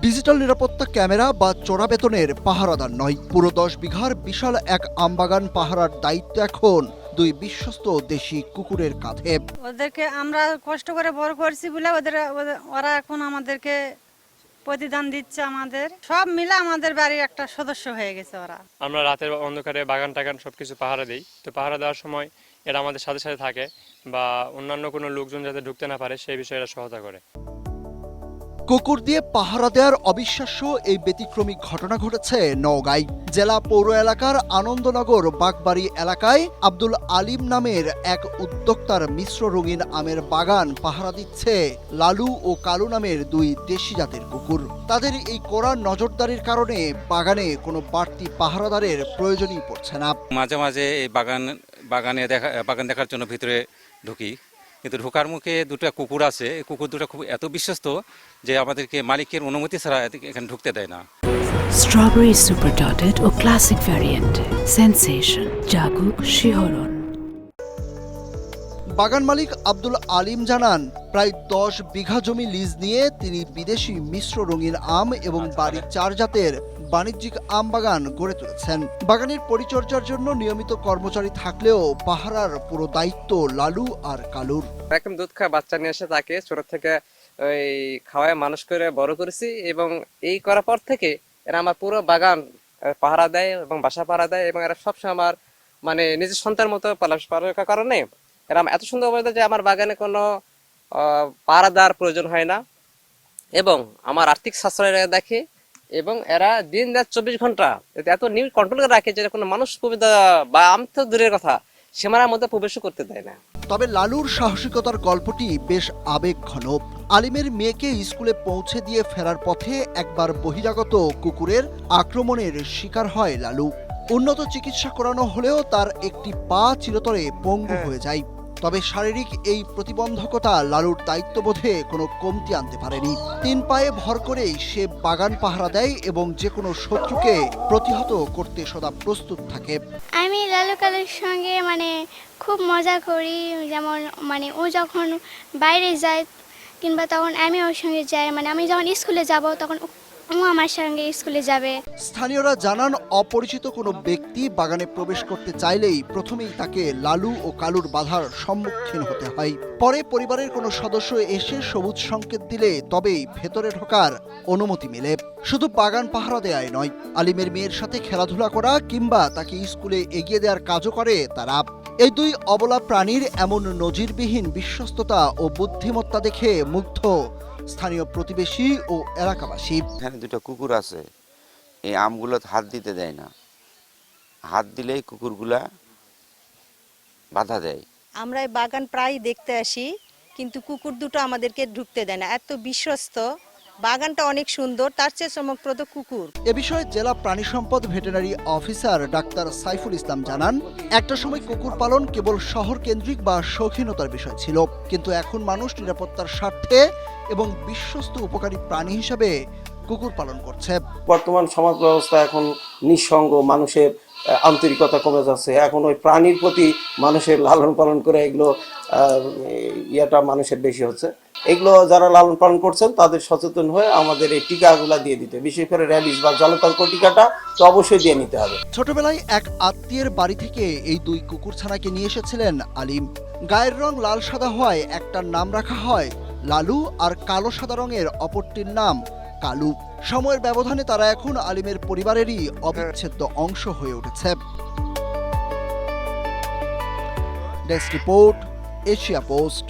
Digital নিরাপত্তা camera বা চোরা বেতনের পাহারাদার নয়, পুরো 10 বিঘার বিশাল এক আমবাগান পাহারার দায়িত্ব এখন দুই বিশ্বস্ত দেশি কুকুরের কাঁধে। ওদেরকে আমরা কষ্ট করে বড় করছি বলে ওরা এখন আমাদেরকে প্রতিদান দিচ্ছে। আমাদের সব মিলে আমাদের বাড়ির একটা সদস্য হয়ে গেছে ওরা। আমরা রাতের অন্ধকারে বাগান টাগান সবকিছু পাহারা দিই, তো পাহারা দেওয়ার সময় এরা আমাদের সাথে সাথে থাকে বা অন্যান্য কোনো লোকজন যাতে ঢুকতে না পারে সেই বিষয়ে এরা সহায়তা করে। কুকুর দিয়ে পাহারা দেওয়ার অবিশ্বাস্য এই ব্যতিক্রমী ঘটনা ঘটেছে নওগাঁয়। জেলা পৌর এলাকার আনন্দনগর বাগবাড়ি এলাকায় আব্দুল আলিম নামের এক উদ্যোক্তার মিশ্র রঙিন আমের বাগান পাহারা দিচ্ছে লালু ও কালু নামের দুই দেশি জাতের কুকুর। তাদের এই কড়া নজরদারির কারণে বাগানে কোনো বাড়তি পাহারাদারের প্রয়োজনই পড়ছে না। মাঝে মাঝে এই বাগান দেখার জন্য ভিতরে ঢুকি, কিন্তু ঢোকার মুখে দুটো কুকুর আছে। এই কুকুর দুটো খুব এত বিশ্বস্ত যে আমাদেরকে মালিকের অনুমতি ছাড়া এখানে ঢুকতে দেয় না। স্ট্রবেরি সুপার ডটেড ও ক্লাসিক ভ্যারিয়েন্টে সেন্সেশন জাগুক শিহরণ। বাগান মালিক আব্দুল আলিম জানান, প্রায় 10 বিঘা জমি লিজ নিয়ে তিনি বিদেশি মিশ্র রঙিন আম এবং বাড়ির 4 জাতের বাণিজ্যিক আম বাগান গড়ে তুলেছেন। বাগানের পরিচর্যার জন্য নিয়মিত কর্মচারী থাকলেও পাহারার পুরো দায়িত্ব লালু আর কালুর। একদম দুধ খাওয়া বাচ্চা নিয়ে এসে তাকে ছোট থেকে ওই খাওয়ায় মানুষ করে বড় করেছি, এবং এই করার পর থেকে এরা আমার পুরো বাগান পাহারা দেয় এবং বাসা পাহারা দেয়, এবং এরা সবসময় আমার মানে নিজের সন্তানের মতো পালার কারণে এরা এত সুন্দর বলতে যে আমার বাগানে কোনো পাহারা দেওয়ার প্রয়োজন হয় না, এবং আমার আর্থিক সাশ্রয় দেখে, এবং এরা দিন রাত 24 ঘন্টা এত নিউজ কন্ট্রোল করে রাখে যে কোনো মানুষ কবিতা বা আম তো দূরের কথা সীমানার মধ্যে প্রবেশও করতে দেয় না। তবে লালুর সাহসিকতার গল্পটি বেশ আবেগঘন। আলিমের মেয়েকে স্কুলে পৌঁছে দিয়ে ফেরার পথে একবার বহিরাগত কুকুরের আক্রমণের শিকার হয় লালু। উন্নত চিকিৎসা করানো হলেও তার একটি পা চিরতরে পঙ্গু হয়ে যায়। তবে শারীরিক এই প্রতিবন্ধকতা লালুর দায়িত্ববোধে কোনো কমতি আনতে পারেনি। 3 পায়ে ভর করেই সে বাগান পাহারা দেয় এবং যে কোনো শত্রুকে প্রতিহত করতে সদা প্রস্তুত থাকে। আমি লালু কালুর সঙ্গে খুব মজা করি, যেমন ও যখন বাইরে যায় কিংবা তখন আমি ওর সঙ্গে যাই, আমি যখন স্কুলে যাব তখন ও আমার সঙ্গে স্কুলে যাবে। স্থানীয়রা জানান, অপরিচিত কোনো ব্যক্তি বাগানে প্রবেশ করতে চাইলেই প্রথমেই তাকে লালু ও কালুর বাধার সম্মুখীন হতে হয়। পরে পরিবারের কোনো সদস্য এসে সবুজ সংকেত দিলে তবেই ভেতরে ঢোকার অনুমতি মেলে। শুধু বাগান পাহারা দেয়াই নয়, আলিমের মেয়ের সাথে খেলাধুলা করা কিংবা তাকে স্কুলে এগিয়ে দেওয়ার কাজও করে তারা। এই দুই অবলা প্রাণীর এমন নজিরবিহীন বিশ্বস্ততা ও বুদ্ধিমত্তা দেখে মুগ্ধ স্থানীয় প্রতিবেশী ও এলাকাবাসী। এখানে 2টা কুকুর আছে, এই আমগুলো হাত দিতে দেয় না, হাত দিলেই কুকুরগুলা বাধা দেয়। আমরা এই বাগান প্রায় দেখতে আসি, কিন্তু কুকুর দুটো আমাদেরকে ঢুকতে দেয় না, এত বিশ্বস্ত। বাগানটা অনেক সুন্দর, তার চেয়ে চমকপ্রদ কুকুর। এ বিষয়ে জেলা প্রাণী সম্পদ veterinary officer doctor Saiful Islam জানান, একটা সময় কুকুর পালন কেবল শহর কেন্দ্রিক বা শৌখিনতার বিষয় ছিল, কিন্তু এখন মানুষ নিরাপত্তার স্বার্থে এবং বিশ্বস্ত উপকারী প্রাণী হিসেবে কুকুর পালন করছে। বর্তমান সমাজ ব্যবস্থা এখন নিঃসঙ্গ, মানুষের আন্তরিকতা কমে যাচ্ছে। এখন ওই প্রাণীর প্রতি মানুষের লালন পালন করে এগুলো মানুষের বেশি হচ্ছে। এগুলো যারা লালন পালন করছেন তাদের সচেতন হয়ে আমাদের এই টিকাগুলা দিয়ে দিতে, বিশেষ করে র্যাবিস বা জলাতঙ্ক টিকাটা তো অবশ্যই দিয়ে নিতে হবে। ছোটবেলায় এক আত্মীয়ের বাড়ি থেকে এই দুই কুকুরছানাকে নিয়ে এসেছিলেন আলিম। গায়ের রং লাল সাদা হওয়ায় একটার নাম রাখা হয় লালু আর কালো সাদা রঙের অপরটির নাম কালু। সময়ের ব্যবধানে তারা এখন আলিমের পরিবারেরই অবিচ্ছেদ্য অংশ হয়ে উঠেছে। Desk report, Asia post.